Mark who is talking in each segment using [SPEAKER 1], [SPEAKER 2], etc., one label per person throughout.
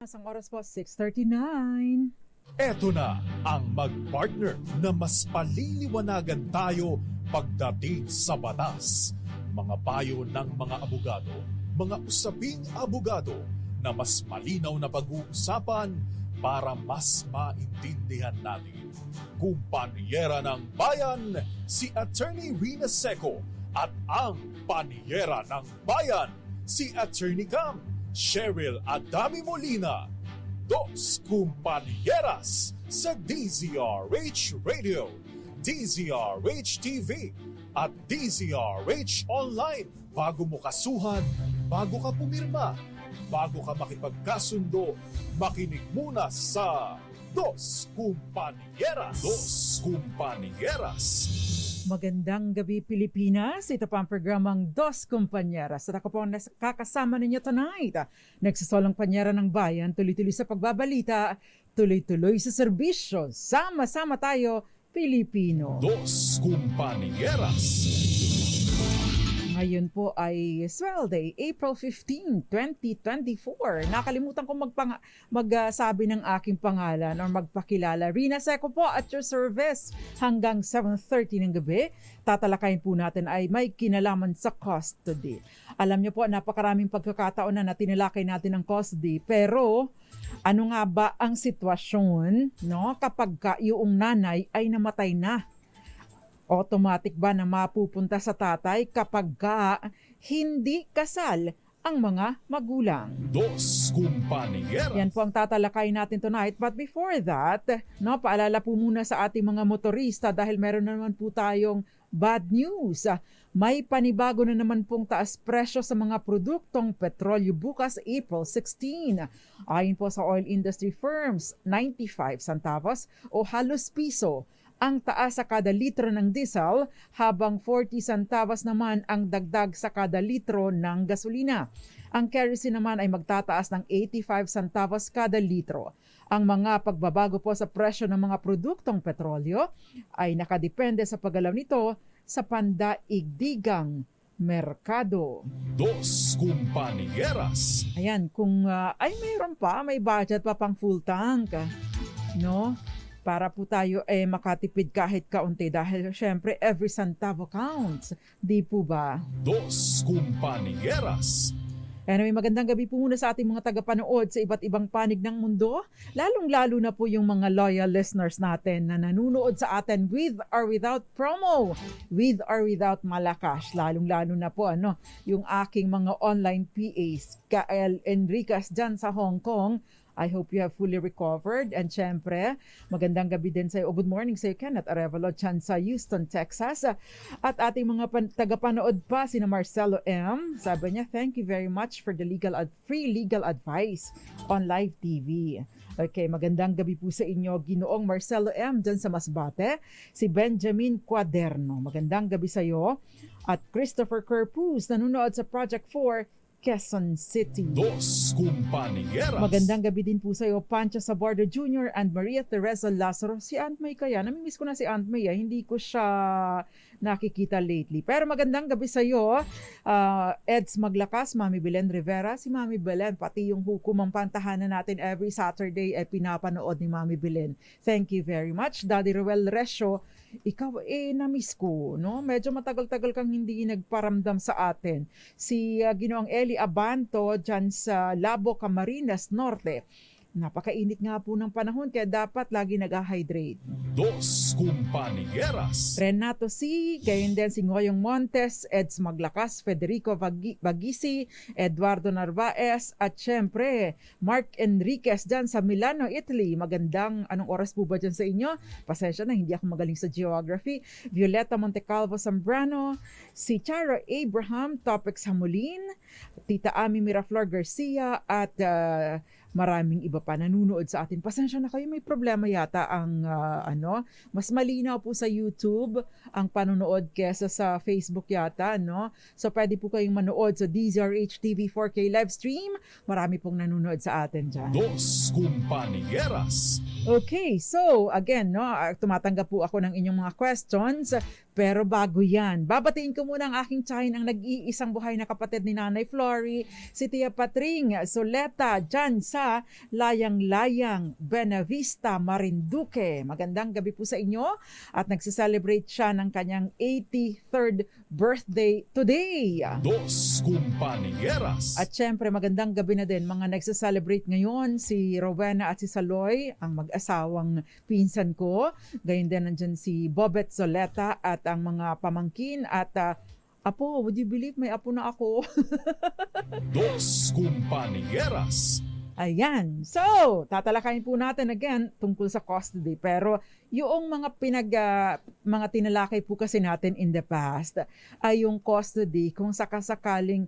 [SPEAKER 1] Ang oras po, 6:39.
[SPEAKER 2] Eto na ang mag-partner na mas paliliwanagan tayo pagdating sa batas. Mga payo ng mga abogado, mga usaping abogado na mas malinaw na pag-uusapan para mas maintindihan natin. Kumpanyera ng Bayan, si Attorney Rina Seco at ang Panyera ng Bayan, si Attorney Cam Cheryl Adami Molina. Dos Kumpanieras sa DZRH Radio, DZRH TV at DZRH Online. Bago mo kasuhan, bago ka pumirma, bago ka makipagkasundo, makinig muna sa Dos Kumpanieras. Dos Kumpanieras.
[SPEAKER 1] Magandang gabi, Pilipinas. Ito pa ang programang Dos Kumpanieras. At ako po ang kakasama ninyo tonight. Nagsasolong panyera ng bayan, tuloy-tuloy sa pagbabalita, tuloy-tuloy sa serbisyo. Sama-sama tayo, Pilipino.
[SPEAKER 2] Dos Kumpanieras.
[SPEAKER 1] Ngayon po ay Swell Day, April 15, 2024. Nakalimutan ko magsabi ng aking pangalan o magpakilala. Rina Seco po at your service hanggang 7:30 ng gabi. Tatalakayin po natin ay may kinalaman sa custody. Alam niyo po, napakaraming pagkakataon na tinalakay natin ang custody. Pero ano nga ba ang sitwasyon, no, kapag yung nanay ay namatay na? Automatic ba na mapupunta sa tatay kapag hindi kasal ang mga magulang?
[SPEAKER 2] Dos Kumpanieras.
[SPEAKER 1] Yan po ang tatalakay natin tonight. But before that, no, paalala po muna sa ating mga motorista dahil meron na naman po tayong bad news. May panibago na naman pong taas presyo sa mga produktong petrolyo bukas April 16. Ayon po sa oil industry firms, 95 centavos o halos piso ang taas sa kada litro ng diesel, habang 40 centavos naman ang dagdag sa kada litro ng gasolina. Ang kerosene naman ay magtataas ng 85 centavos kada litro. Ang mga pagbabago po sa presyo ng mga produktong petrolyo ay nakadepende sa paggalaw nito sa pandaigdigang merkado.
[SPEAKER 2] Dos Kumpanieras.
[SPEAKER 1] Ayan, kung mayroon pa, may budget pa pang full tank, no? Para po tayo makatipid kahit kaunti dahil syempre every centavo counts. Di po ba?
[SPEAKER 2] Dos Kumpanieras.
[SPEAKER 1] Anyway, magandang gabi po muna sa ating mga tagapanood sa iba't ibang panig ng mundo. Lalong-lalo na po yung mga loyal listeners natin na nanunood sa atin with or without promo, with or without malakas. Lalong-lalo na po yung aking mga online PAs, Kael Enriquez dyan sa Hong Kong. I hope you have fully recovered. And syempre, magandang gabi din sa iyo. Good morning sa iyo, Kenneth Arevalo dyan sa Houston, Texas. At ating mga tagapanood pa, sina Marcelo M. Sabi niya, thank you very much for the free legal advice on live TV. Okay, magandang gabi po sa inyo, Ginoong Marcelo M. dyan sa Masbate. Si Benjamin Cuaderno, magandang gabi sa iyo. At Christopher Kerpus, nanonood sa Project 4, Quezon City.
[SPEAKER 2] Dos Kumpanieras.
[SPEAKER 1] Magandang gabi din po sa iyo, Pancho Sabardo Jr. and Maria Teresa Lazaro. Si Aunt May kaya? Namimiss ko na si Aunt May. Hindi ko siya nakikita lately. Pero magandang gabi sa iyo, Eds Maglakas, Mami Belen Rivera. Si Mami Belen, pati yung hukumang pantahanan natin every Saturday ay pinapanood ni Mami Belen. Thank you very much. Daddy Ruel Resyo, ikaw na-miss ko, no? Medyo matagal-tagal kang hindi nagparamdam sa atin. Si Ginoong Eli Abanto dyan sa Labo, Camarines Norte. Napakainit nga po ng panahon kaya dapat lagi nag-hydrate.
[SPEAKER 2] Dos Kumpanieras.
[SPEAKER 1] Renato C., gayon din si Ngoyong Montes, Eds Maglakas, Federico Bagisi, Eduardo Narvaez, at syempre Mark Enriquez dyan sa Milano, Italy. Magandang anong oras po ba dyan sa inyo? Pasensya na, hindi ako magaling sa geography. Violeta Montecalvo Zambrano, si Charo Abraham, Topics Hamulin, Tita Ami Miraflor Garcia, at maraming iba pa nanunood sa atin. Pasensya na kayo, may problema yata ang mas malinaw po sa YouTube ang panonood kesa sa Facebook yata, no? So pwede po kayong manood sa DZRH TV 4K live stream. Marami pong nanonood sa atin dyan.
[SPEAKER 2] Dos Kumpanieras.
[SPEAKER 1] Okay, so again, no, tumatanggap po ako ng inyong mga questions. Pero bago yan, babatiin ko muna ang aking tiyahin, ang nag-iisang buhay na kapatid ni Nanay Flory, si Tia Patring Soleta, dyan sa Layang-Layang, Benavista, Marinduque. Magandang gabi po sa inyo at nagsiselebrate siya ng kanyang 83rd birthday today.
[SPEAKER 2] Dos Compañeras.
[SPEAKER 1] At syempre magandang gabi na din mga nagsiselebrate ngayon, si Rowena at si Saloy, ang mag-asawang pinsan ko. Gayon din nandyan si Bobet Zoleta at ang mga pamangkin at apo, would you believe may apo na ako?
[SPEAKER 2] Dos Compañeras.
[SPEAKER 1] Ayan. So, tatalakayin po natin again tungkol sa custody. Pero yung mga tinalakay po kasi natin in the past ay yung custody kung sakasakaling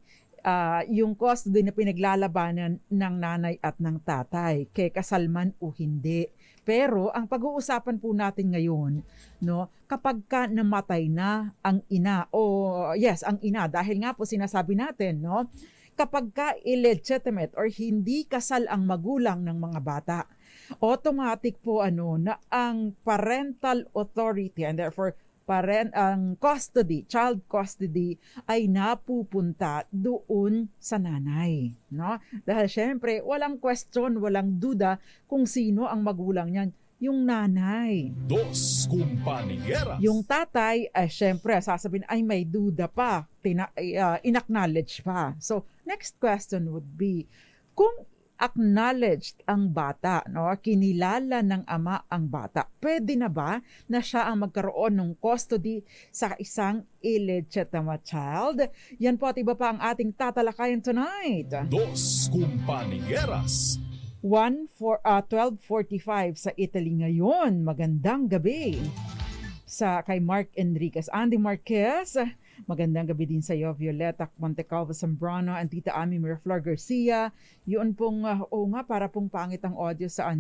[SPEAKER 1] yung custody na pinaglalabanan ng nanay at ng tatay, kay kasal man o hindi. Pero ang pag-uusapan po natin ngayon, no, kapag ka namatay na ang ina ang ina, dahil nga po sinasabi natin, no, kapag ka illegitimate or hindi kasal ang magulang ng mga bata, automatic po na ang parental authority and therefore ang custody, child custody ay napupunta doon sa nanay, no? Dahil syempre, walang question, walang duda kung sino ang magulang niyan, yung nanay.
[SPEAKER 2] Dos Compañeras.
[SPEAKER 1] Yung tatay, syempre, sasabihin, ay may duda pa, inacknowledge pa. So, next question would be, kung acknowledged ang bata, no, kinilala ng ama ang bata, pwede na ba na siya ang magkaroon ng custody sa isang illegitimate child? Yan po at iba pa ang ating tatalakayan tonight.
[SPEAKER 2] Dos Compañeras.
[SPEAKER 1] 12:45 sa Italy ngayon. Magandang gabi kay Mark Enriquez. Andy Marquez, magandang gabi din sa iyo. Violeta Montecalvo Zambrano and Tita Ami Miraflor Garcia. Yun pong, para pong pangit ang audio sa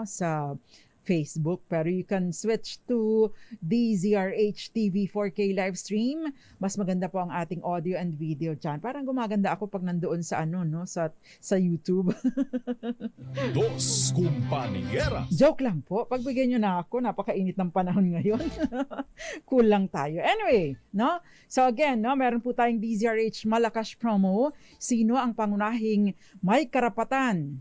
[SPEAKER 1] sa Facebook, pero you can switch to DZRH TV 4K live stream. Mas maganda po ang ating audio and video dyan. Parang gumaganda ako pag nandoon sa sa YouTube.
[SPEAKER 2] Dos Compañeras.
[SPEAKER 1] Joke lang po. Pagbigyan nyo na ako, napakainit ng panahon ngayon. Cool lang tayo. Anyway, no? So again, no, meron po tayong DZRH Malakas promo. Sino ang pangunahing may karapatan?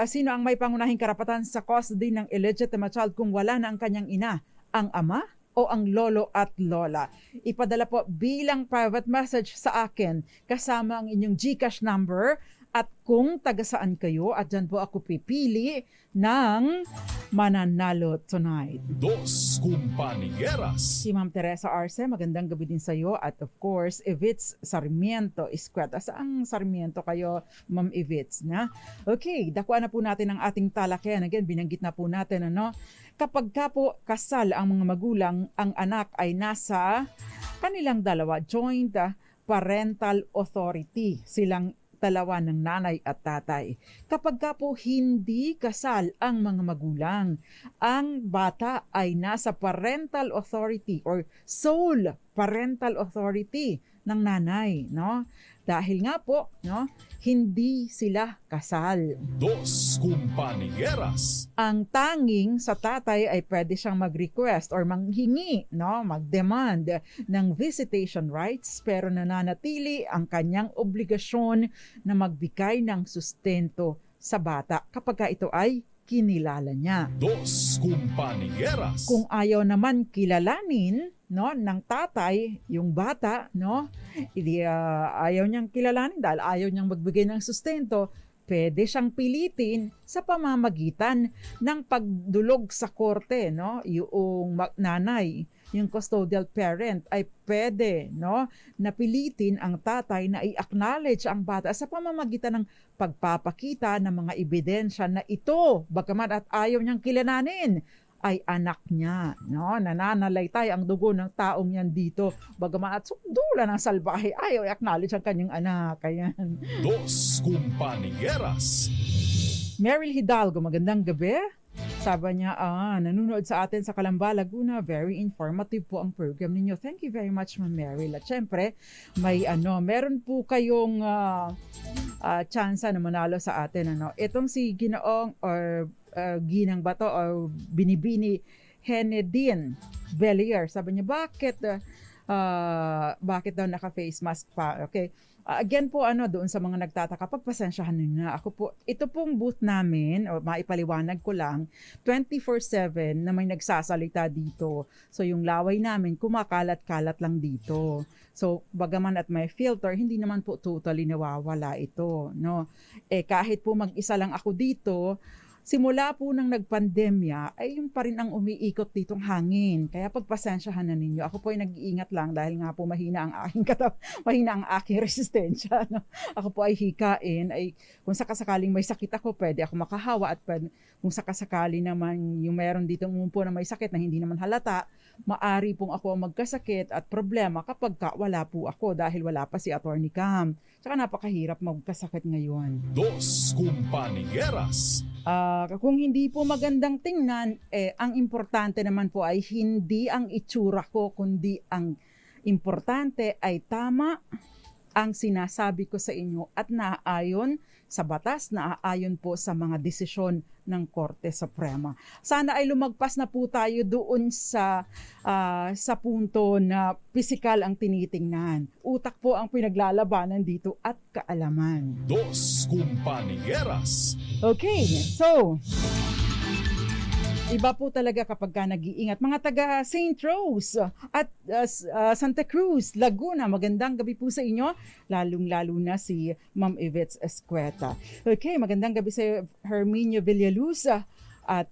[SPEAKER 1] Sino ang may pangunahing karapatan sa custody ng illegitimate child kung wala na ang kanyang ina? Ang ama o ang lolo at lola? Ipadala po bilang private message sa akin kasama ang inyong GCash number at kung taga-saan kayo, at dyan po ako pipili ng mananalo tonight.
[SPEAKER 2] Dos Compañeras.
[SPEAKER 1] Si Ma'am Teresa Arce, magandang gabi din sa iyo. At of course, Evitz Sarmiento Isquet. Saang Sarmiento kayo, Ma'am Evitz, na? Okay, dakuan na po natin ang ating talakayan. Again, binanggit na po natin, kapag ka po kasal ang mga magulang, ang anak ay nasa kanilang dalawa, joint parental authority. Silang dalawa ng nanay at tatay. Kapag ka po hindi kasal ang mga magulang, ang bata ay nasa parental authority or sole parental authority ng nanay, no? Dahil nga po, no, hindi sila kasal.
[SPEAKER 2] Dos Compañeras.
[SPEAKER 1] Ang tanging sa tatay ay pwede siyang mag-request or manghingi, no, mag-demand ng visitation rights, pero nananatili ang kanyang obligasyon na magbigay ng sustento sa bata kapag ka ito ay kinilala niya.
[SPEAKER 2] Dos Compañeras.
[SPEAKER 1] Kung ayaw naman kilalanin, no, ng tatay yung bata, no, ayaw niyang kilalanin dahil ayaw niyang magbigay ng sustento, pwede siyang pilitin sa pamamagitan ng pagdulog sa korte, no, yung nanay, yung custodial parent ay pwede, no, napilitin ang tatay na i-acknowledge ang bata sa pamamagitan ng pagpapakita ng mga ebidensya na ito, bagaman at ayaw niyang kilalanin, ay anak niya, no? Nananalaytay ang dugo ng taong yan dito, bagaman at sundula ng salbahe, ayaw i-acknowledge ang kanyang anak. Ayan.
[SPEAKER 2] Dos Compañeras.
[SPEAKER 1] Meryl Hidalgo, magandang gabi. Sabi niya, nanonood sa atin sa Calamba, Laguna. Very informative po ang program ninyo. Thank you very much, Ma'am Meryl. At syempre, meron po kayong chance na manalo sa atin. Itong si Ginoong or Ginang Bato or Binibini Henedin Bellier. Sabi niya, bakit daw naka-face mask pa? Okay. Again po, doon sa mga nagtataka, pagpasensyahan niyo na. Ako po, ito pong booth namin, o maipaliwanag ko lang, 24/7 na may nagsasalita dito. So yung laway namin, kumakalat-kalat lang dito. So bagaman at may filter, hindi naman po totally nawawala ito, no? Kahit po mag-isa lang ako dito, simula po nang nagpandemya, ay yun pa rin ang umiikot ditong hangin. Kaya pagpasensyahan na ninyo. Ako po ay nag-iingat lang dahil nga po mahina ang aking mahina ang aking resistensya. No? Ako po ay hikain. Kung sakasakaling may sakit ako, pwede ako makahawa. At kung sakasakali naman yung meron dito umumpo na may sakit na hindi naman halata, maari pong ako ang magkasakit at problema kapag wala po ako dahil wala pa si Attorney Cam. Tsaka napakahirap magkasakit ngayon.
[SPEAKER 2] Dos Compañeras.
[SPEAKER 1] Kung hindi po magandang tingnan, ang importante naman po ay hindi ang itsura ko, kundi ang importante ay tama ang sinasabi ko sa inyo at naaayon sa batas, naaayon po sa mga desisyon ng Korte Suprema. Sana ay lumagpas na po tayo doon sa punto na pisikal ang tinitingnan. Utak po ang pinaglalabanan dito at kaalaman.
[SPEAKER 2] Dos Compañeras.
[SPEAKER 1] Okay, so iba po talaga kapag ka nag-iingat. Mga taga St. Rose at Santa Cruz, Laguna, magandang gabi po sa inyo, lalong-lalo na si Ma'am Yvette Escueta. Okay, magandang gabi sa Herminio Villaluz at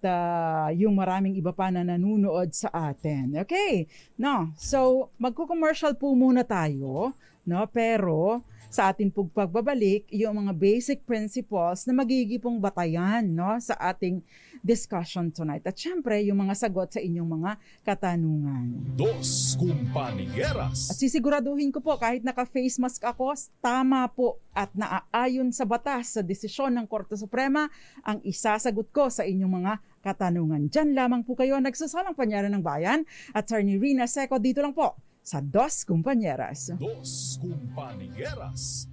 [SPEAKER 1] yung maraming iba pa na nanunood sa atin. Okay, no, so magko-commercial po muna tayo, no, pero sa ating pagbabalik, yung mga basic principles na magiging batayan, no, sa ating discussion tonight. At syempre, yung mga sagot sa inyong mga katanungan.
[SPEAKER 2] Dos Compañeras.
[SPEAKER 1] At sisiguraduhin ko po, kahit naka-face mask ako, tama po at naaayon sa batas sa desisyon ng Korte Suprema ang isasagot ko sa inyong mga katanungan. Diyan lamang po kayo nagsasalang panyaran ng bayan. Attorney Rina Seco, dito lang po sa Dos Compañeras.
[SPEAKER 2] Dos Compañeras.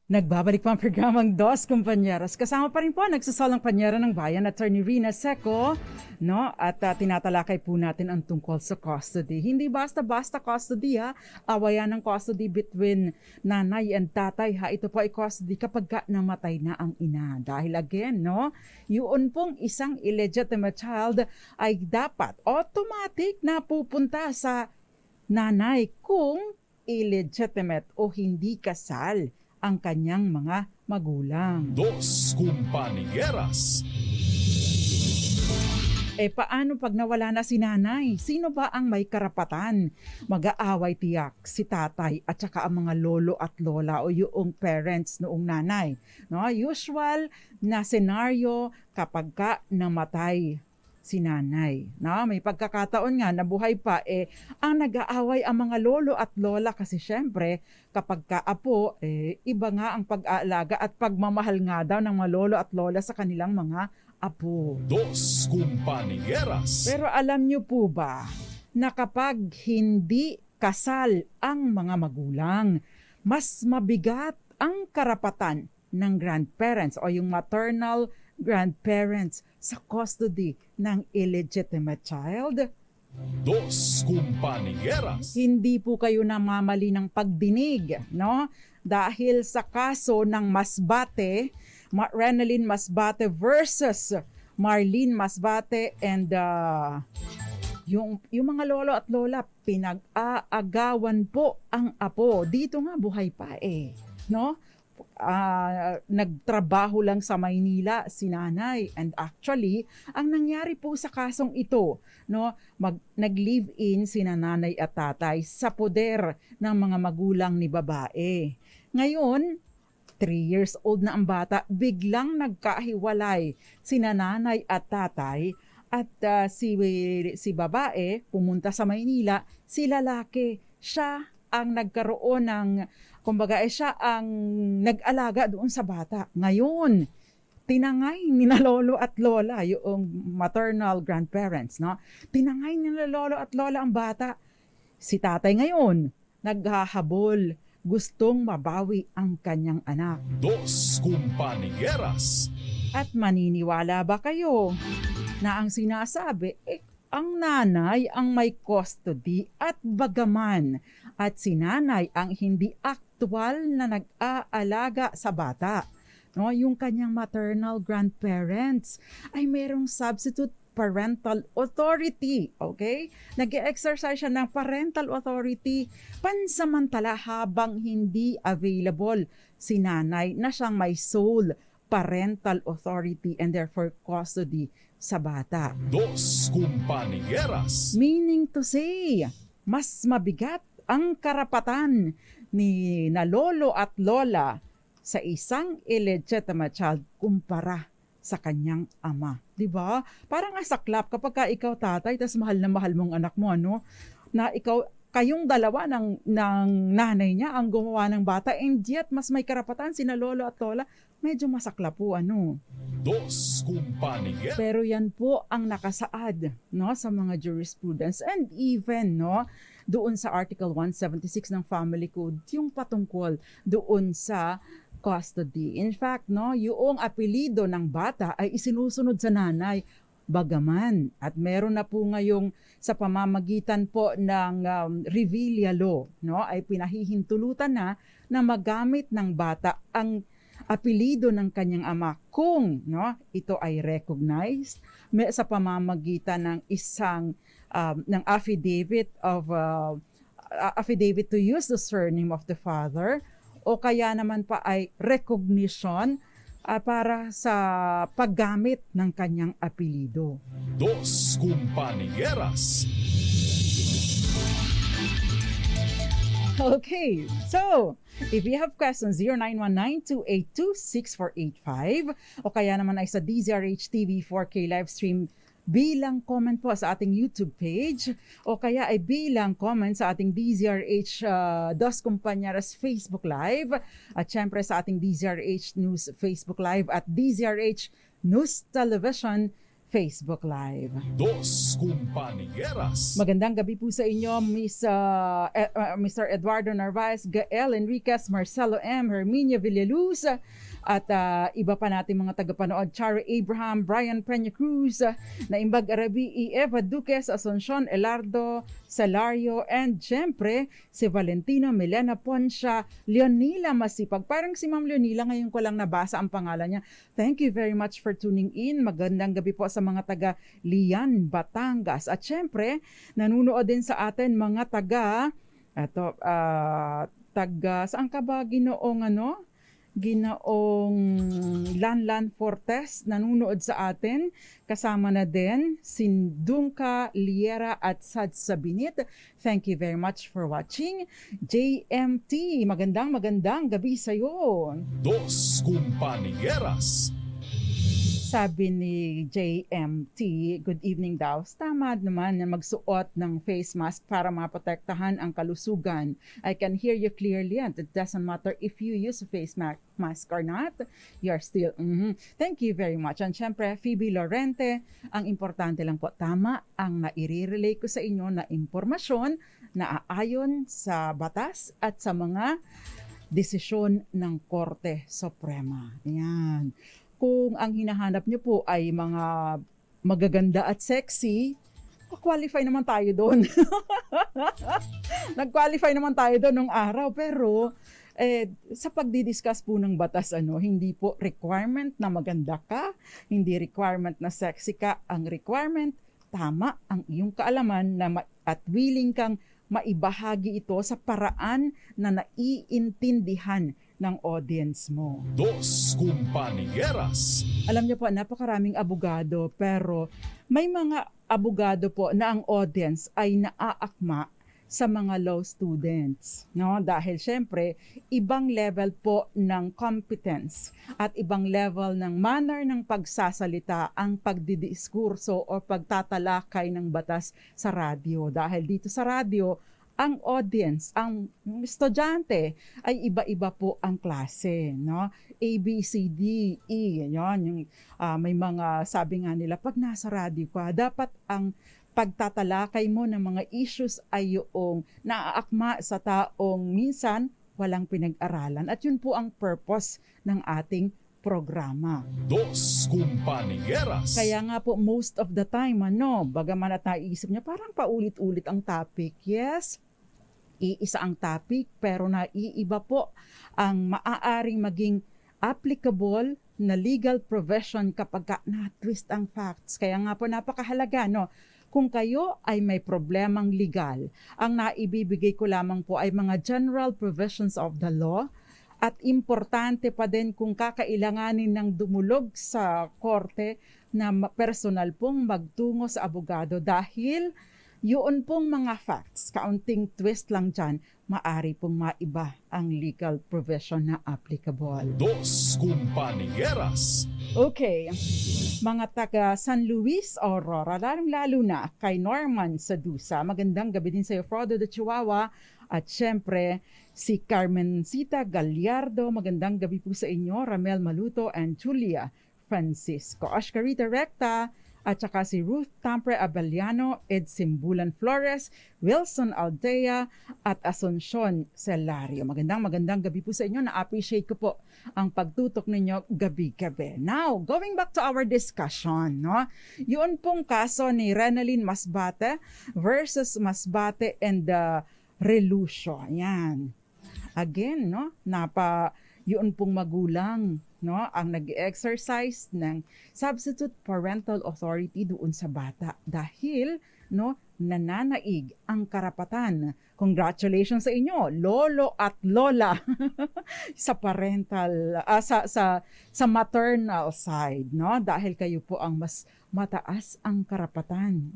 [SPEAKER 1] Nagbabalik pa ang programang Dos Compañeras. Kasama pa rin po nagsasalang panyera ng bayan, Attorney Rina Seco, no? At tinatalakay po natin ang tungkol sa custody. Hindi basta-basta custody, ha? Awayan ng custody between nanay and tatay, ha? Ito po ay custody kapag namatay na ang ina. Dahil again, no? Yun pong isang illegitimate child ay dapat automatic na pupunta sa nanay kung illegitimate o hindi kasal ang kanyang mga magulang.
[SPEAKER 2] Dos Compañeras.
[SPEAKER 1] Paano pag nawala na si nanay? Sino ba ang may karapatan? Mag-aaway tiyak si tatay at saka ang mga lolo at lola o yung parents noong nanay. No? Usual na senaryo kapag namatay si nanay. No? May pagkakataon nga na buhay pa, ang nag-aaway ang mga lolo at lola kasi syempre kapag apo, iba nga ang pag-aalaga at pagmamahal nga daw ng mga lolo at lola sa kanilang mga apo.
[SPEAKER 2] Dos Compañeras.
[SPEAKER 1] Pero alam nyo po ba na kapag hindi kasal ang mga magulang, mas mabigat ang karapatan ng grandparents o yung maternal grandparents sa custody ng illegitimate child?
[SPEAKER 2] Dos Compañeras.
[SPEAKER 1] Hindi po kayo namamali ng pagdinig, no? Dahil sa kaso ng Masbate, Renalyn Masbate versus Marlene Masbate and yung mga lolo at lola, pinag-aagawan po ang apo. Dito nga buhay pa no? Nagtrabaho lang sa Maynila si nanay, and actually ang nangyari po sa kasong ito, no, nag-live-in si nanay at tatay sa poder ng mga magulang ni babae. Ngayon 3 years old na ang bata, biglang nagkahiwalay si nanay at tatay at si babae pumunta sa Maynila, si lalaki siya ang nagkaroon ng, kumbaga siya ang nag-alaga doon sa bata. Ngayon, tinangay ni na lolo at lola, yung maternal grandparents, no? Tinangay ni na lolo at lola ang bata. Si tatay ngayon, naghahabol, gustong mabawi ang kanyang anak.
[SPEAKER 2] Dos Compañeras.
[SPEAKER 1] At maniniwala ba kayo na ang sinasabi, ang nanay ang may custody at bagaman at si nanay ang hindi aktual na nag-aalaga sa bata, no, yung kanyang maternal grandparents ay merong substitute parental authority, okay? Nag-exercise siya ng parental authority pansamantala habang hindi available si nanay na siyang may sole parental authority and therefore custody sa bata.
[SPEAKER 2] Dos Compañeras.
[SPEAKER 1] Meaning to say, mas mabigat ang karapatan ni na lolo at lola sa isang illegitimate child kumpara sa kanyang ama. 'Di ba? Parang asaklap kapag ka ikaw tatay tas mahal na mahal mong anak mo, ano? Na kayong dalawa ng nanay niya ang gumawa ng bata and yet mas may karapatan sina lolo at lola. Medyo masaklap po, ano?
[SPEAKER 2] Dos Compañeras.
[SPEAKER 1] Pero yan po ang nakasaad, no, sa mga jurisprudence and even, no, doon sa Article 176 ng Family Code, yung patungkol doon sa custody. In fact, no, yung apelido ng bata ay isinusunod sa nanay bagaman. At meron na po ngayong sa pamamagitan po ng Revilla Law, no, ay pinahihintulutan na magamit ng bata ang apelido ng kanyang ama kung, no, ito ay recognized sa pamamagitan ng isang ng affidavit to use the surname of the father, o kaya naman pa ay recognition para sa paggamit ng kanyang apelido.
[SPEAKER 2] Dos Compañeras.
[SPEAKER 1] Okay, so if you have questions, 0919-282-6485 o kaya naman ay sa DZRH TV 4K live stream bilang comment po sa ating YouTube page o kaya ay bilang comment sa ating DZRH Dos Compañeras Facebook Live at syempre sa ating DZRH News Facebook Live at DZRH News Television Facebook Live.
[SPEAKER 2] Dos Compañeras.
[SPEAKER 1] Magandang gabi po sa inyo, Mr. Eduardo Narvaez, Gael Enriquez, Marcelo M., Herminia Villaluz, at iba pa natin mga tagapanood, Charo Abraham, Brian Peña Cruz, Naimbag Arabi, Eva Duques, Asuncion Elardo, Salario, and syempre si Valentina Milena Poncia, Leonila Masipag. Parang si Ma'am Leonila, ngayon ko lang nabasa ang pangalan niya. Thank you very much for tuning in. Magandang gabi po sa mga taga Lian, Batangas. At syempre, nanunood din sa atin mga taga saan ka ba, Ginoong Lanlan Fortes, nanunood sa atin. Kasama na din Sindungka Liera at Sad Sabinit. Thank you very much for watching. JMT, magandang gabi sa'yo.
[SPEAKER 2] Dos Compañeras.
[SPEAKER 1] Sabi ni JMT, good evening daw. Tama naman na magsuot ng face mask para maprotektahan ang kalusugan. I can hear you clearly and it doesn't matter if you use a face mask or not. You're still, Thank you very much. And syempre, Phoebe Lorente, ang importante lang po, tama ang naire-relay ko sa inyo na impormasyon na aayon sa batas at sa mga desisyon ng Korte Suprema. Yan. Kung ang hinahanap nyo po ay mga magaganda at sexy, qualify naman tayo doon. Nag-qualify naman tayo doon nung araw. Pero sa pagdidiscuss po ng batas, hindi po requirement na maganda ka, hindi requirement na sexy ka. Ang requirement, tama ang iyong kaalaman at willing kang maibahagi ito sa paraan na naiintindihan ng audience mo.
[SPEAKER 2] Dos Compañeras.
[SPEAKER 1] Alam niyo po, napakaraming abogado, pero may mga abogado po na ang audience ay naaakma sa mga law students, no? Dahil syempre, ibang level po ng competence at ibang level ng manner ng pagsasalita ang pagdidiskurso o pagtatalakay ng batas sa radyo. Dahil dito sa radyo, ang audience, ang estudyante ay iba-iba po ang klase, no? A, B, C, D, E, yan, may mga sabi nga nila, pag nasa radyo ka, dapat ang pagtatalakay mo ng mga issues ay yung naaakma sa taong minsan walang pinag-aralan. At yun po ang purpose ng ating programa.
[SPEAKER 2] Dos Compañeras.
[SPEAKER 1] Kaya nga po most of the time, bagaman at naisip niya, parang paulit-ulit ang topic. Yes, iisa ang topic pero naiiba po ang maaaring maging applicable na legal provision kapag na-twist ang facts. Kaya nga po napakahalaga, kung kayo ay may problemang legal, ang naibibigay ko lamang po ay mga general provisions of the law at importante pa din kung kakailanganin ng dumulog sa korte na personal pong magtungo sa abogado dahil yun pong mga facts, kaunting twist lang dyan, maari pong maiba ang legal provision na applicable.
[SPEAKER 2] Dos Compañeras.
[SPEAKER 1] Okay, mga taga San Luis, Aurora, lalong-lalo na kay Norman Sadusa. Magandang gabi din sa iyo, Frodo de Chihuahua. At syempre, si Carmencita Gallardo. Magandang gabi po sa inyo, Ramel Maluto and Julia Francisco. Oscarita Recta. At saka si Ruth Tampre Abellano, Ed Simbulan Flores, Wilson Aldea, at Asuncion Celario. Magandang gabi po sa inyo. Na-appreciate ko po ang pagtutok ninyo gabi-gabi. Now, going back to our discussion, yun pong kaso ni Renalyn Masbate versus Masbate and Relucio. Yan. Again, yun pong magulang, ang nag-exercise ng substitute parental authority doon sa bata dahil nananaig ang karapatan. Congratulations sa inyo, lolo at lola sa parental sa maternal side, dahil kayo po ang mas mataas ang karapatan,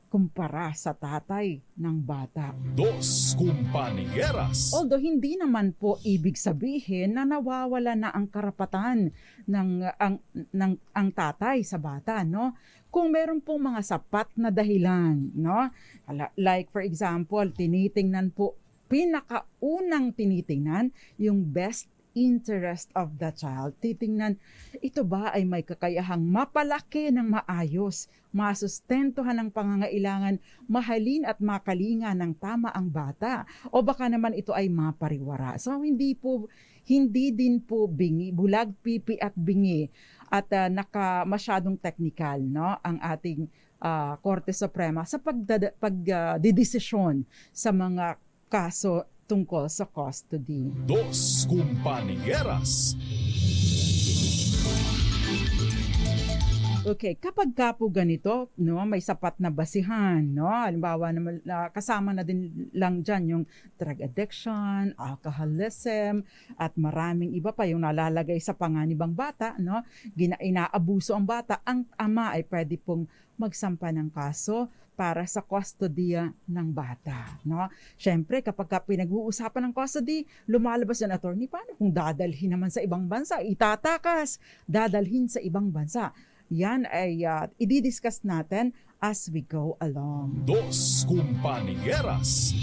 [SPEAKER 1] kumpara sa tatay ng bata.
[SPEAKER 2] Dos Compañeras.
[SPEAKER 1] Although hindi naman po ibig sabihin na nawawala na ang karapatan ng ang tatay sa bata, Kung meron pong mga sapat na dahilan, Like for example, pinakaunang tinitingnan yung best interest of the child. Titingnan, ito ba ay may kakayahang mapalaki ng maayos, masustentuhan ng pangangailangan, mahalin at makalinga ng tama ang bata, o baka naman ito ay mapariwara. So hindi din po bingi, bulag, pipi at bingi at masyadong technical, ang ating Korte Suprema sa pagdidesisyon sa mga kaso tungkol sa custody.
[SPEAKER 2] Dos Compañeras.
[SPEAKER 1] Okay, kapag po ganito, may sapat na basihan, halimbawa kasama na din lang dyan yung drug addiction, alcoholism, at maraming iba pa yung nalalagay sa panganibang bata, inaabuso ang bata, ang ama ay pwede pong magsampa ng kaso para sa kustodiya ng bata, Syempre, kapag pinag-uusapan ng custody, lumalabas yung attorney, paano kung dadalhin naman sa ibang bansa? Itatakas, dadalhin sa ibang bansa. Yan ay i-discuss natin as we go along.
[SPEAKER 2] Dos Compañeras.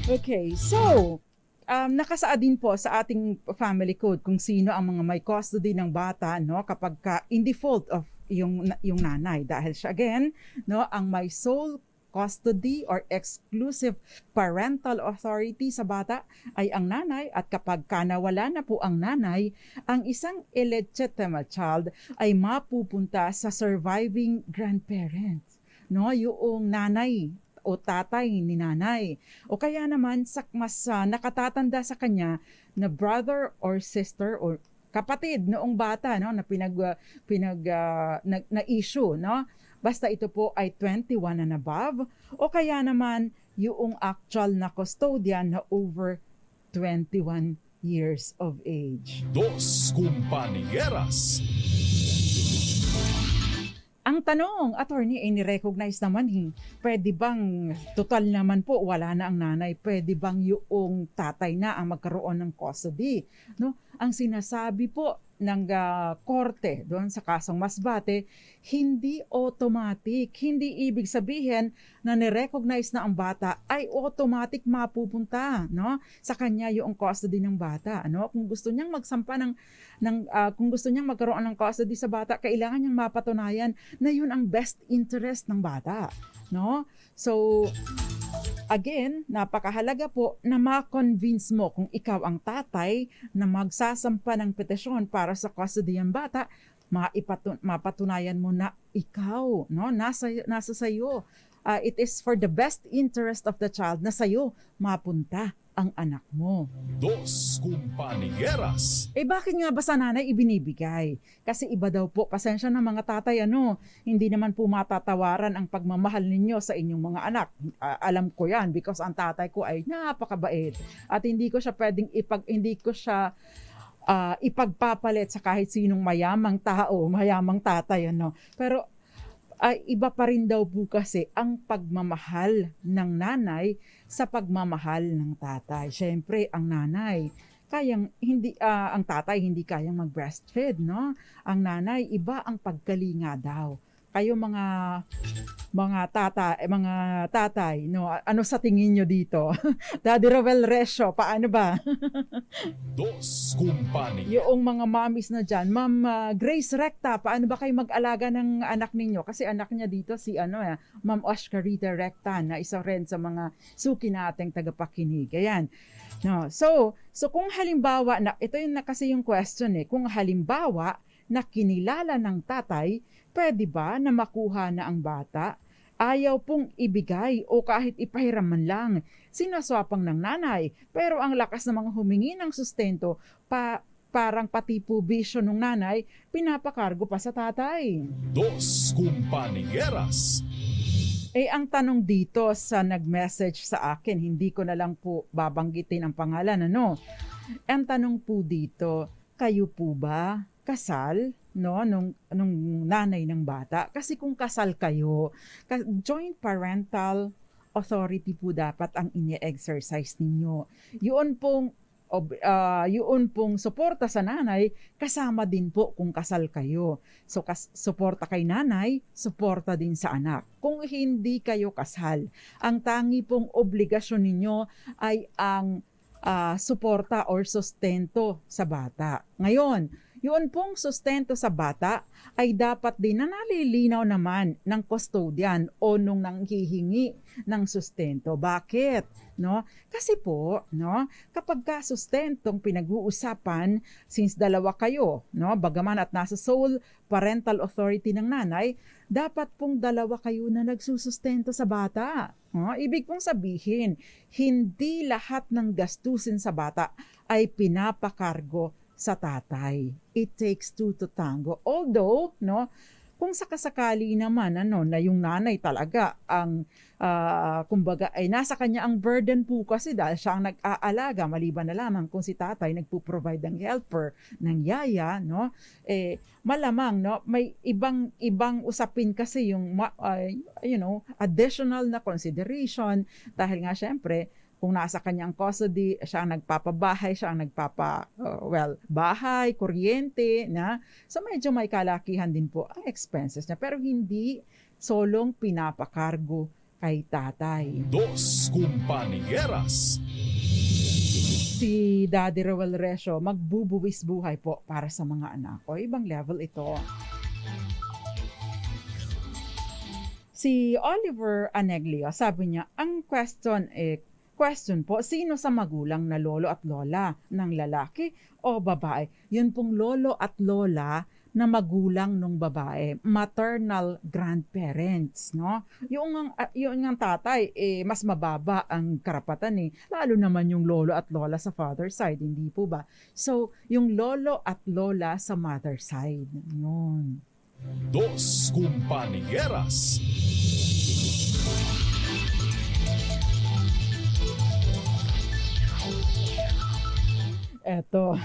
[SPEAKER 1] Okay, so nakasaad din po sa ating family code kung sino ang mga may custody ng bata, kapag in default of yung nanay, dahil siya again, ang may sole custody or exclusive parental authority sa bata ay ang nanay, at kapag nawala na po ang nanay, ang isang illegitimate child ay mapupunta sa surviving grandparents, yung nanay o tatay ni nanay, o kaya naman sa mas nakatatanda sa kanya na brother or sister or kapatid noong bata, na na issue, basta ito po ay 21 and above, o kaya naman yung actual na custodian na over 21 years of age.
[SPEAKER 2] Dos Compañeras.
[SPEAKER 1] Ang tanong, attorney, ni-recognize naman, pwede bang, total naman po, wala na ang nanay, pwede bang yung tatay na ang magkaroon ng custody? Ang sinasabi po ng korte doon sa kasong Masbate, hindi automatic. Hindi ibig sabihin na ni-recognize na ang bata ay automatic mapupunta sa kanya yung custody ng bata. Kung gusto niyang magsampa kung gusto niyang magkaroon ng custody sa bata, kailangan niyang mapatunayan na yun ang best interest ng bata. So, Again, napakahalaga po na ma-convince mo kung ikaw ang tatay na magsasampa ng petisyon para sa custody ng bata, mapatunayan mo na ikaw, no, nasa sayo. It is for the best interest of the child na sayo mapunta ang anak mo.
[SPEAKER 2] Dos Compañeras.
[SPEAKER 1] Bakit nga ba sa nanay ibinibigay? Kasi iba daw po, pasensya na mga tatay, hindi naman po matatawaran ang pagmamahal ninyo sa inyong mga anak. Alam ko yan because ang tatay ko ay napakabait. At hindi ko siya ipagpapalit sa kahit sinong mayamang tao, mayamang tatay, Pero iba pa rin daw po kasi ang pagmamahal ng nanay sa pagmamahal ng tatay. Siyempre, ang nanay, ang tatay hindi kayang mag-breastfeed, no? Ang nanay, iba ang pagkalinga daw. Kayo mga tatay, no? Ano sa tingin nyo dito? Daddy Roel Resio, paano ba?
[SPEAKER 2] Dos Compañeras.
[SPEAKER 1] Yung mga mommies na dyan, Ma'am Grace Recta, paano ba kayo mag-alaga ng anak ninyo? Kasi anak niya dito si Ma'am Oscarita Recta, na isa rin sa mga suki nating tagapakinig. Ayan. No, so kung halimbawa na ito kasi yung question kung halimbawa na kinilala ng tatay, pwede ba na makuha na ang bata? Ayaw pong ibigay o kahit ipahiram man lang. Sinaswapang ng nanay, pero ang lakas namang humingi ng sustento, parang pati po bisyo ng nanay, pinapakargo pa sa tatay.
[SPEAKER 2] Dos Compañeras.
[SPEAKER 1] Ang tanong dito sa nag-message sa akin, hindi ko na lang po babanggitin ang pangalan, Ang tanong po dito, kayo po ba kasal, nung nanay ng bata? Kasi kung kasal kayo, joint parental authority po dapat ang ini-exercise ninyo. Yun pong suporta sa nanay, kasama din po kung kasal kayo. So, suporta kay nanay, suporta din sa anak. Kung hindi kayo kasal, ang tangi pong obligasyon ninyo ay ang suporta or sustento sa bata. Ngayon, yun pong sustento sa bata ay dapat din na nalilinaw naman ng custodian o nung nanghihingi ng sustento. Bakit? Kasi po, kapag sustentong pinag-uusapan, since dalawa kayo, bagaman at nasa sole parental authority ng nanay, dapat pong dalawa kayo na nagsusustento sa bata. Ibig pong sabihin, hindi lahat ng gastusin sa bata ay pinapakargo sa tatay. It takes two to tango. Although, kung sakasakali naman na yung nanay talaga ang kumbaga ay nasa kanya ang burden po kasi dahil siya ang nag-aalaga, maliban na lamang kung si tatay nagpo-provide ng helper, ng yaya, malamang may ibang usapin kasi yung additional na consideration dahil nga syempre kung nasa kanyang custody, siya ang nagpapabahay, siya ang bahay, kuryente, so medyo may kalakihan din po ang expenses niya. Pero hindi solong pinapakargo kay tatay.
[SPEAKER 2] Dos Compañeras.
[SPEAKER 1] Si Daddy Roel Resio, magbubuwis buhay po para sa mga anak ko. Ibang level ito. Si Oliver Aneglio, sabi niya, ang question po, sino sa magulang na lolo at lola ng lalaki o babae? Yun pong lolo at lola na magulang ng babae, maternal grandparents, Yung ang tatay, mas mababa ang karapatan lalo naman yung lolo at lola sa father side, hindi po ba? So, yung lolo at lola sa mother side, yun.
[SPEAKER 2] Dos Compañeras.
[SPEAKER 1] Eto,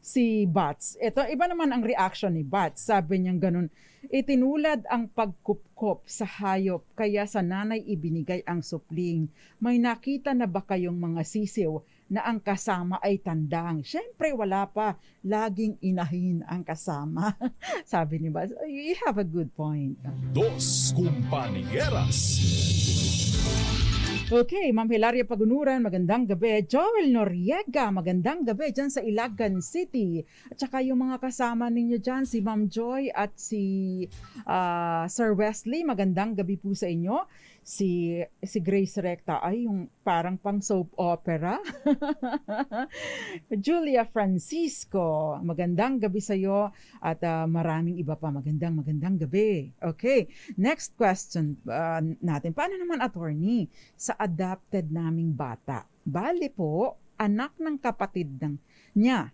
[SPEAKER 1] si Bats. Eto, iba naman ang reaction ni Bats. Sabi niyang ganun, itinulad ang pagkupkop sa hayop, kaya sa nanay ibinigay ang supling. May nakita na ba kayong mga sisiw na ang kasama ay tandang? Siyempre wala pa, laging inahin ang kasama. Sabi ni Bats, you have a good point.
[SPEAKER 2] Dos Compañeras.
[SPEAKER 1] Okay, Ma'am Hilaria Pagunuran, magandang gabi. Joel Noriega, magandang gabi dyan sa Ilagan City. At saka yung mga kasama ninyo dyan, si Ma'am Joy at si Sir Wesley, magandang gabi po sa inyo. Si Grace Recta ay yung parang pang soap opera. Julia Francisco, magandang gabi sa iyo at maraming iba pa magandang gabi. Okay, next question natin. Paano naman attorney sa adopted naming bata? Bale po, anak ng kapatid niya.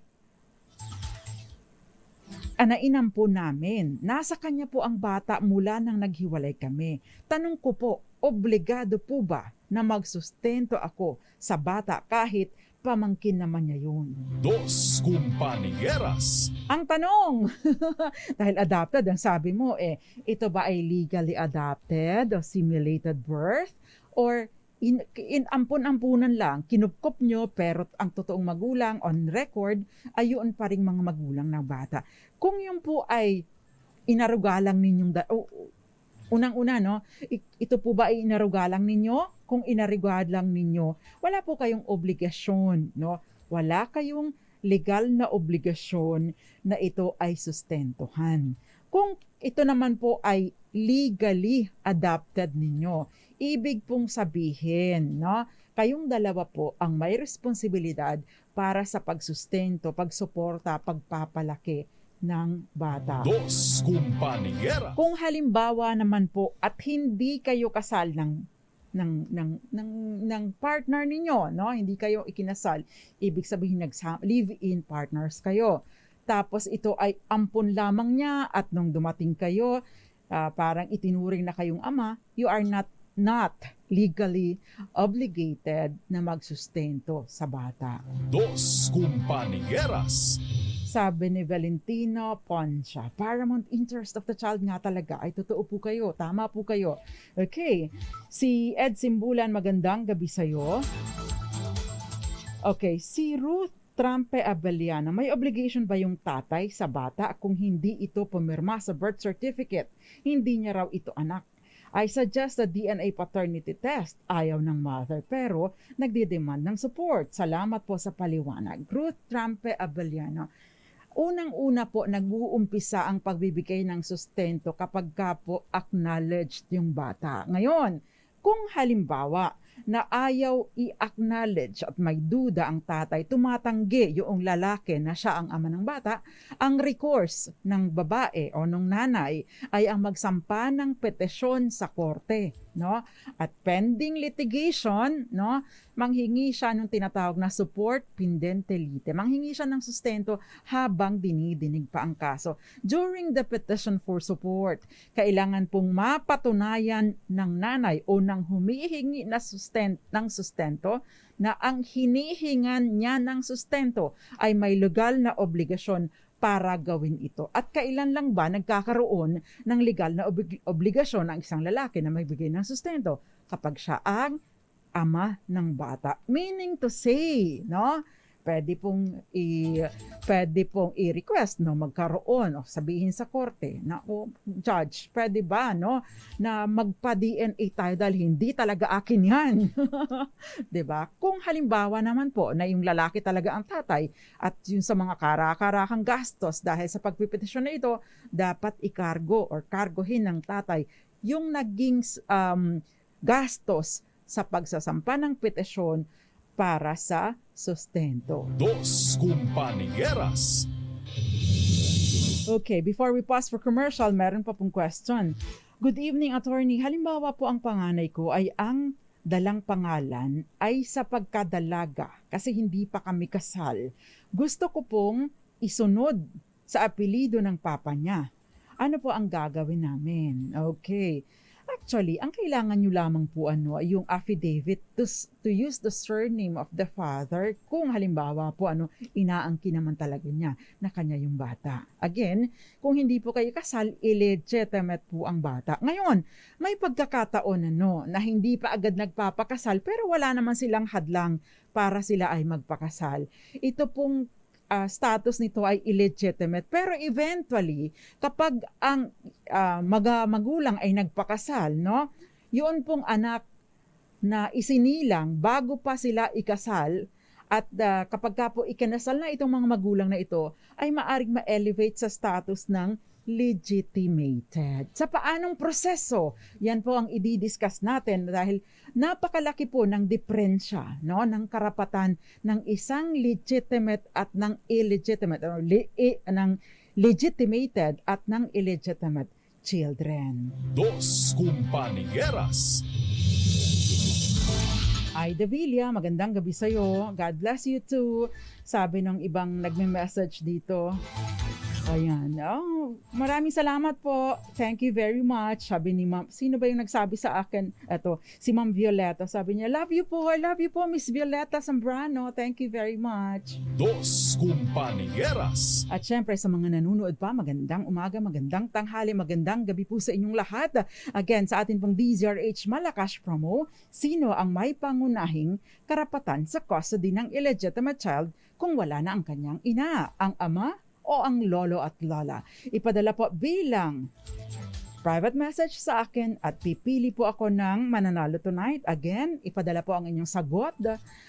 [SPEAKER 1] Anainan po namin. Nasa kanya po ang bata mula nang naghiwalay kami. Tanong ko po, obligado po ba na magsustento ako sa bata kahit pamangkin naman niya yun?
[SPEAKER 2] Dos Compañeras.
[SPEAKER 1] Ang tanong, dahil adopted, ang sabi mo, ito ba ay legally adopted o simulated birth? Or ampun-ampunan lang, kinupkop nyo, pero ang totoong magulang on record, ayun pa rin mga magulang ng bata. Kung yun po ay inarugalang ninyong, unang-una, no, ito po ba ay inarugalang ninyo? Kung inarugalang ninyo, wala po kayong obligasyon, no? Wala kayong legal na obligasyon na ito ay sustentuhan. Kung ito naman po ay legally adopted ninyo, ibig pong sabihin, no, kayong dalawa po ang may responsibilidad para sa pagsustento, pagsuporta, pagpapalaki ng bata.
[SPEAKER 2] Dos Compañeras.
[SPEAKER 1] Kung halimbawa naman po at hindi kayo kasal ng partner ninyo, no, hindi kayo ikinasal, ibig sabihin live-in partners kayo. Tapos ito ay ampun lamang niya at nung dumating kayo, parang itinuring na kayong ama, you are not legally obligated na magsustento sa bata.
[SPEAKER 2] Dos Compañeras.
[SPEAKER 1] Sabi ni Valentino Poncia, paramount interest of the child nga talaga. Ay, totoo po kayo. Tama po kayo. Okay. Si Ed Simbulan, magandang gabi sa'yo. Okay. Si Ruth Trampe Abeliana, may obligation ba yung tatay sa bata kung hindi ito pumirma sa birth certificate? Hindi niya raw ito anak. I suggest a DNA paternity test. Ayaw ng mother pero nagdidemand ng support. Salamat po sa paliwanag. Ruth Trampe Abeliana. Unang-una po, nag-uumpisa ang pagbibigay ng sustento kapag ka po acknowledged yung bata. Ngayon, kung halimbawa na ayaw i-acknowledge at may duda ang tatay, tumatanggi yung lalaki na siya ang ama ng bata, ang recourse ng babae o ng nanay ay ang magsampa ng petisyon sa korte, no? At pending litigation, no, manghingi siya ng tinatawag na support pendente lite. Manghingi siya ng sustento habang dinidinig pa ang kaso. During the petition for support, kailangan pong mapatunayan ng nanay o ng humihingi na sustento na ang hinihingan niya ng sustento ay may legal na obligasyon para gawin ito. At kailan lang ba nagkakaroon ng legal na obligasyon ng isang lalaki na magbigay ng sustento? Kapag siya ang ama ng bata. Meaning to say, no? Pwede pong i-request, no, magkaroon o sabihin sa korte na judge, pwede ba, no, na magpa-DNA tayo dahil hindi talaga akin 'yan. 'Di ba? Kung halimbawa naman po na yung lalaki talaga ang tatay at yung sa mga karakang gastos dahil sa pagpipetisyon na ito, dapat ikargo or kargohin ng tatay yung naging gastos sa pagsasampa ng petisyon para sa sustento.
[SPEAKER 2] Dos Compañeras.
[SPEAKER 1] Okay, before we pause for commercial, meron pa pong question. Good evening, attorney. Halimbawa po ang panganay ko ay ang dalang pangalan ay sa pagkadalaga kasi hindi pa kami kasal. Gusto ko pong isunod sa apelido ng papa niya. Ano po ang gagawin namin? Okay. Actually, ang kailangan nyo lamang po ay yung affidavit to use the surname of the father kung halimbawa po inaangkin naman talaga niya na kanya yung bata. Again, kung hindi po kayo kasal, illegitimate po ang bata. Ngayon, may pagkakataon na hindi pa agad nagpapakasal pero wala naman silang hadlang para sila ay magpakasal. Ito pong status nito ay illegitimate. Pero eventually, kapag ang magulang ay nagpakasal, no, yun pong anak na isinilang bago pa sila ikasal at kapag ka po ikinasal na itong mga magulang na ito, ay maaring ma-elevate sa status ng legitimated. Sa paanong proseso, yan po ang i-discuss natin dahil napakalaki po ng diferensya, no, ng karapatan ng isang legitimate at ng illegitimate, ng legitimated at ng illegitimate children.
[SPEAKER 2] Dos Compañeras.
[SPEAKER 1] Ay, Davila, magandang gabi sa'yo. God bless you too. Sabi ng ibang nagme-message dito. Ayan. Oh, maraming salamat po. Thank you very much. Sabi ni Ma'am, sino ba yung nagsabi sa akin? Eto, si Ma'am Violeta. Sabi niya, love you po, Miss Violeta Zambrano. Thank you very much.
[SPEAKER 2] Dos Compañeras.
[SPEAKER 1] At syempre sa mga nanonood pa, magandang umaga, magandang tanghali, magandang gabi po sa inyong lahat. Again, sa atin pong DZRH Malakas Promo, sino ang may pangunahing karapatan sa custody ng illegitimate child kung wala na ang kanyang ina, ang ama o ang lolo at lola? Ipadala po bilang private message sa akin at pipili po ako ng mananalo tonight. Again, ipadala po ang inyong sagot,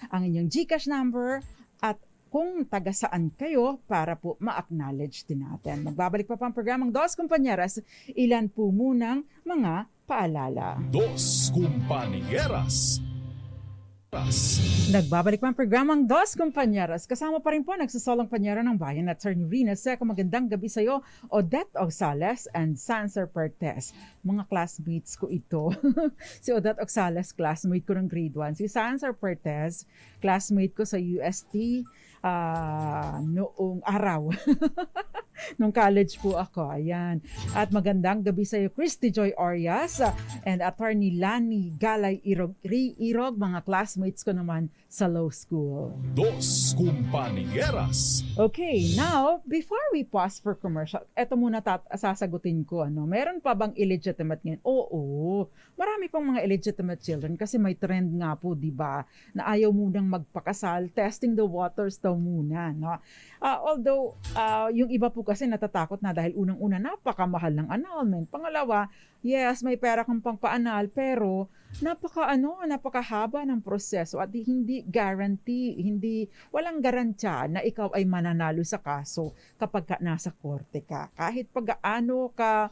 [SPEAKER 1] ang inyong GCash number at kung taga saan kayo para po ma-acknowledge din natin. Magbabalik pa ang programang Dos Compañeras. Ilan po munang mga paalala.
[SPEAKER 2] Dos Compañeras.
[SPEAKER 1] Nagbabalik pa ang programang Dos Compañeras. Kasama pa rin po nagsasolang panyero ng bayan at Sir Rina Seco. Magandang gabi sa iyo, Odette Oxales and Sanser Pertes. Mga classmates ko ito. Si Odette Oxales, classmate ko ng grade 1. Si Sanser Pertes, classmate ko sa UST noong araw. Nung college po ako. Ayan. At magandang gabi sa iyo, Christy Joy Orias and Attorney Lani Galay Irog, mga classmates ko naman sa law school.
[SPEAKER 2] Dos Compañeras.
[SPEAKER 1] Okay, now, before we pause for commercial, eto muna sasagutin ko. Meron pa bang illegitimate ngayon? Oo, marami pang mga illegitimate children kasi may trend nga po, di ba, na ayaw munang magpakasal, testing the waters daw muna. No? Although, yung iba po kasi natatakot na dahil unang-una napakamahal ng annulment. Pangalawa, yes, may pera kang pang-paanal pero napakahaba ng proseso at hindi walang garantya na ikaw ay mananalo sa kaso kapag nasa korte ka. Kahit pag-aano ka,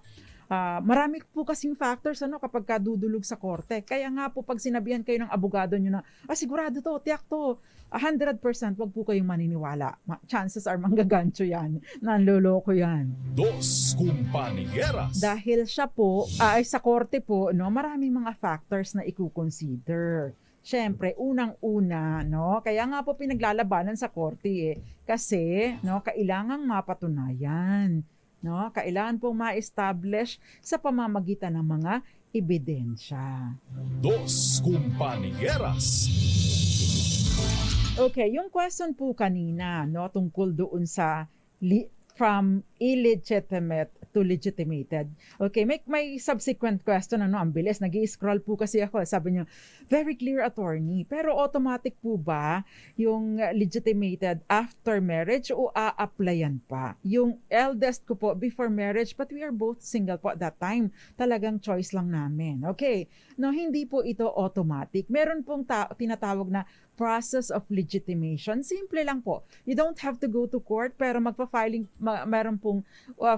[SPEAKER 1] marami po kasing factors kapag kadudulog sa korte. Kaya nga po pag sinabihan kayo ng abogado nyo na, sigurado to, tiyak to, 100% wag po kayong maniniwala. Chances are manggagancho yan, nanloloko yan.
[SPEAKER 2] Dos Compañeras.
[SPEAKER 1] Dahil siya po, ay sa korte po, maraming mga factors na i-consider. Siyempre, unang-una, kaya nga po pinaglalabanan sa korte kasi, kailangang mapatunayan. Kailangan pong ma-establish sa pamamagitan ng mga ebidensya.
[SPEAKER 2] Dos Compañeras.
[SPEAKER 1] Okay, yung question po kanina, tungkol doon sa from illegitimate to legitimated. Okay, may subsequent question, ang bilis. Nag-i-scroll po kasi ako. Sabi niyo, very clear, attorney. Pero automatic po ba yung legitimated after marriage o a-applyan pa? Yung eldest ko po before marriage, but we are both single po at that time. Talagang choice lang namin. Okay, hindi po ito automatic. Meron pong tinatawag na process of legitimation. Simple lang po. You don't have to go to court, pero meron pong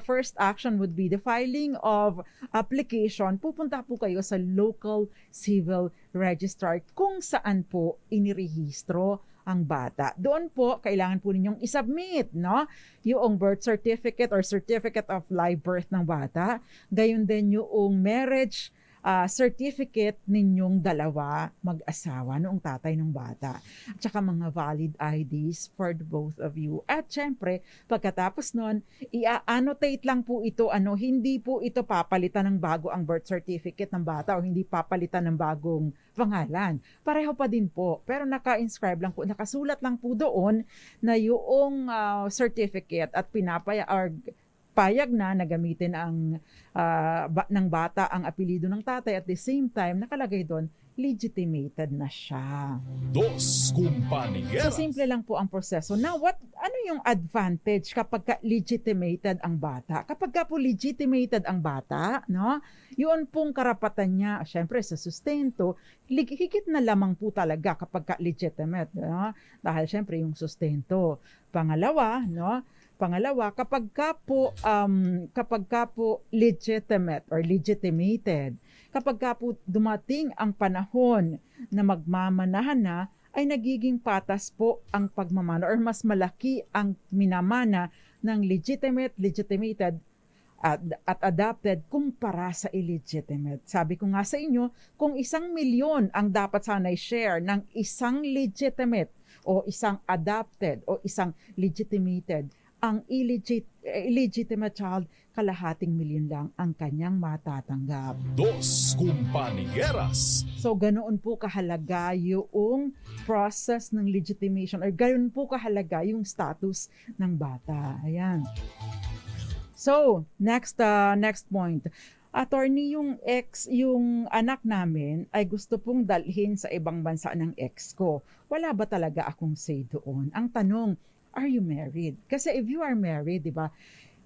[SPEAKER 1] first action would be the filing of application. Pupunta po kayo sa local civil registrar kung saan po inirehistro ang bata. Doon po, kailangan po ninyong isubmit, yung birth certificate or certificate of live birth ng bata. Gayon din yung marriage certificate ninyong dalawa mag-asawa noong tatay ng bata. At saka mga valid IDs for the both of you. At syempre, pagkatapos nun, i-annotate lang po ito, hindi po ito papalitan ng bago ang birth certificate ng bata o hindi papalitan ng bagong pangalan. Pareho pa din po. Pero naka-inscribe lang po, nakasulat lang po doon na yung certificate at payag na gamitin ng bata ang apelyido ng tatay at the same time nakalagay doon legitimated na siya.
[SPEAKER 2] Dos Compañeras.
[SPEAKER 1] So simple lang po ang proseso. Now, ano yung advantage kapag legitimated ang bata? Kapag po legitimated ang bata, yun pong karapatan niya, syempre sa sustento, higit na lamang po talaga kapag legitimate, dahil syempre yung sustento. Pangalawa, Pangalawa, kapag ka po legitimate or legitimated, kapag ka po dumating ang panahon na magmamanahan na, ay nagiging patas po ang pagmamana or mas malaki ang minamana ng legitimated at adopted kumpara sa illegitimate. Sabi ko nga sa inyo, kung 1,000,000 ang dapat sana'y share ng isang legitimate o isang adopted o isang legitimated, ang illegitimate child, 1,200,000 lang ang kanyang matatanggap.
[SPEAKER 2] Dos Compañeras.
[SPEAKER 1] So, ganoon po kahalaga yung process ng legitimation or ganoon po kahalaga yung status ng bata. Ayan. So, next point. Attorney, yung anak namin ay gusto pong dalhin sa ibang bansa ng ex ko. Wala ba talaga akong say doon? Ang tanong, are you married? Kasi if you are married, di ba,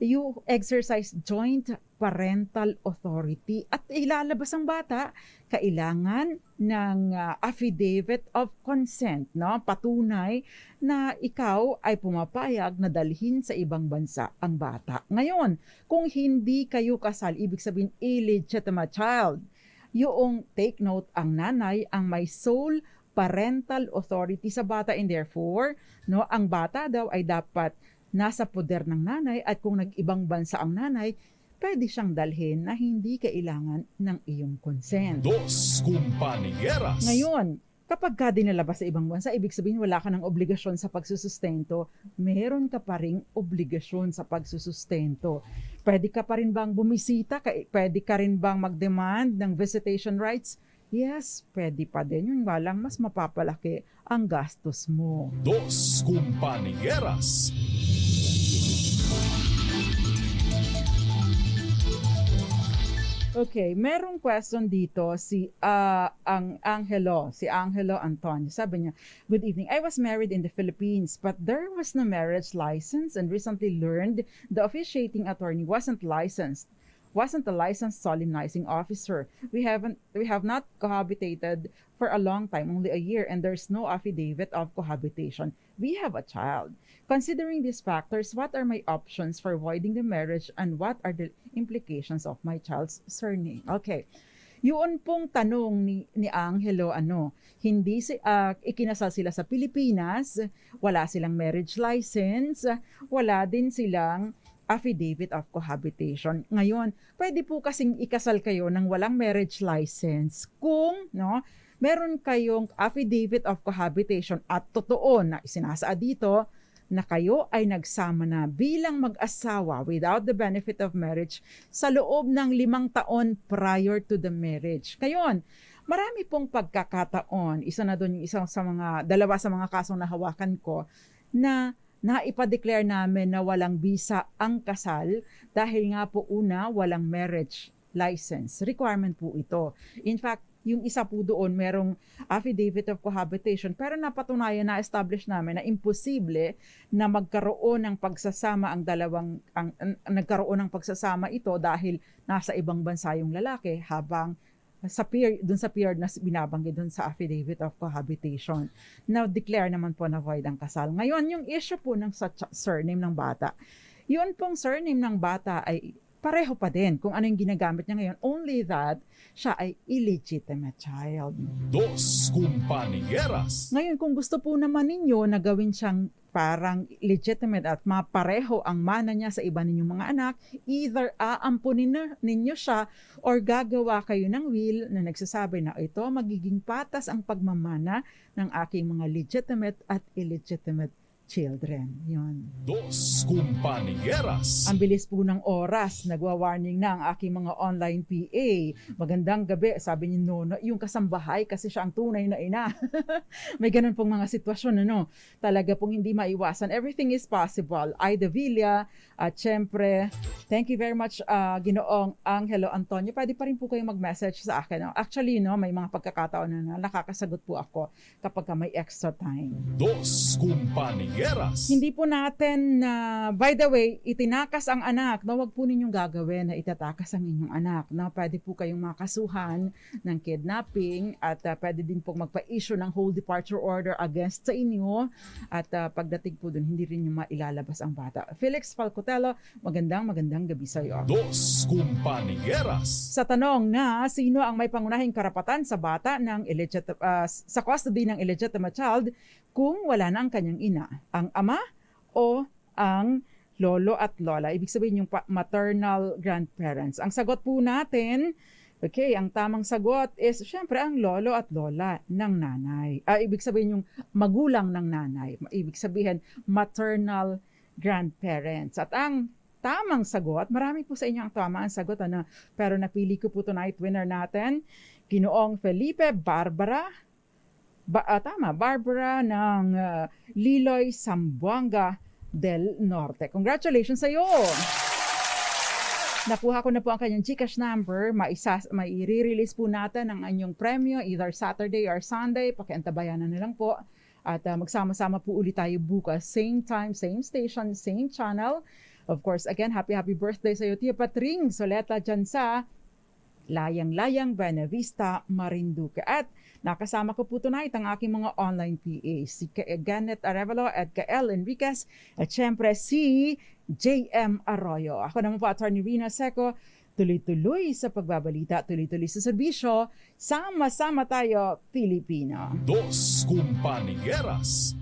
[SPEAKER 1] you exercise joint parental authority at ilalabas ang bata, kailangan ng affidavit of consent, no? Patunay na ikaw ay pumapayag na dalhin sa ibang bansa ang bata. Ngayon, kung hindi kayo kasal, ibig sabihin illegitimate child, yung take note, ang nanay ang may sole parental authority sa bata and therefore, no, ang bata daw ay dapat nasa poder ng nanay at kung nag-ibang bansa ang nanay, pwede siyang dalhin na hindi kailangan ng iyong consent.
[SPEAKER 2] Dos Compañeras.
[SPEAKER 1] Ngayon, kapag ka dinalabas sa ibang bansa, ibig sabihin wala ka ng obligasyon sa pagsusustento, meron ka pa ring obligasyon sa pagsusustento. Pwede ka pa rin bang bumisita? Pwede ka rin bang mag-demand ng visitation rights? Yes, pwede pa din. Yun nga lang, mas mapapalaki ang gastos mo.
[SPEAKER 2] Dos Compañeras.
[SPEAKER 1] Okay, merong question dito ang Angelo, si Angelo Antonio. Sabi niya, "Good evening. I was married in the Philippines, but there was no marriage license and recently learned the officiating attorney wasn't a licensed solemnizing officer. We have not cohabitated for a long time, only a year, and there's no affidavit of cohabitation. We have a child. Considering these factors, what are my options for voiding the marriage and what are the implications of my child's surname?" Okay. Yun pong tanong ni Angelo, hindi ikinasal sila sa Pilipinas, wala silang marriage license, wala din silang affidavit of cohabitation. Ngayon, pwede po kasing ikasal kayo ng walang marriage license kung meron kayong affidavit of cohabitation at totoo na isinasaad dito na kayo ay nagsama na bilang mag-asawa without the benefit of marriage sa loob ng 5 taon prior to the marriage. Ngayon, marami pong pagkakataon, dalawa sa mga kasong nahawakan ko na naipa-declare namin na walang visa ang kasal dahil nga po walang marriage license. Requirement po ito. In fact, yung isa po doon merong affidavit of cohabitation pero napatunayan na establish namin na imposible na magkaroon ng pagsasama nagkaroon ng pagsasama ito dahil nasa ibang bansa yung lalaki habang sa period na binabanggit dun sa affidavit of cohabitation. Now, declare naman po na void ang kasal. Ngayon, yung issue po ng surname ng bata, yun pong surname ng bata ay pareho pa din kung ano yung ginagamit niya ngayon. Only that, siya ay illegitimate child.
[SPEAKER 2] Dos Compañeras.
[SPEAKER 1] Ngayon, kung gusto po naman ninyo na gawin siyang parang legitimate at mapareho ang mana niya sa iba ninyong mga anak, either aampunin ninyo siya or gagawa kayo ng will na nagsasabi na ito magiging patas ang pagmamana ng aking mga legitimate at illegitimate children. Yun.
[SPEAKER 2] Dos Compañeras.
[SPEAKER 1] Ang bilis po ng oras, nagwa-warning na ang aking mga online PA. Magandang gabi, sabi ni Nono, yung kasambahay kasi siya ang tunay na ina. May ganun pong mga sitwasyon, talaga pong hindi maiwasan. Everything is possible. Ida Villa, at syempre, thank you very much, Ginoong Angelo Antonio. Pwede pa rin po kayo mag-message sa akin. Actually, may mga pagkakataon na nakakasagot po ako kapag may extra time.
[SPEAKER 2] Dos Compañeras. Compañeras.
[SPEAKER 1] Hindi po natin, by the way, itinakas ang anak. No, wag po ninyong gagawin na itatakas ang inyong anak. No, pwede po kayong makasuhan ng kidnapping at pwede din pong magpa-issue ng whole departure order against sa inyo. At pagdating po dun, hindi rin nyo mailalabas ang bata. Felix Falcotelo, magandang gabi sa iyo.
[SPEAKER 2] Dos Compañeras.
[SPEAKER 1] Sa tanong na sino ang may pangunahing karapatan sa bata ng sa custody ng illegitimate child kung wala na ang kanyang ina, ang ama o ang lolo at lola, ibig sabihin yung maternal grandparents. Ang sagot po natin, ang tamang sagot is syempre ang lolo at lola ng nanay. Ibig sabihin yung magulang ng nanay, ibig sabihin maternal grandparents. At ang tamang sagot, marami po sa inyo ang tama ang sagot, pero napili ko po tonight winner natin, Ginoong Felipe Barbara ng Liloy, Zamboanga del Norte. Congratulations sa iyo! Nakuha ko na po ang kanyang GCash number. Mai-release po natin ang anyong premyo either Saturday or Sunday. Pakiantabayanan na lang po. At magsama-sama po ulit tayo bukas. Same time, same station, same channel. Of course, again, happy birthday sa iyo, Tia Patring Soleta dyan sa Layang-Layang, Buena Vista, Marinduque. At nakasama ko po tonight ang aking mga online PA, si Janet Arevalo at Kael Enriquez, at syempre si JM Arroyo. Ako naman po, Attorney Rina Seco, tuloy-tuloy sa pagbabalita, tuloy-tuloy sa serbisyo, sama-sama tayo, Pilipino.
[SPEAKER 2] Dos Compañeras.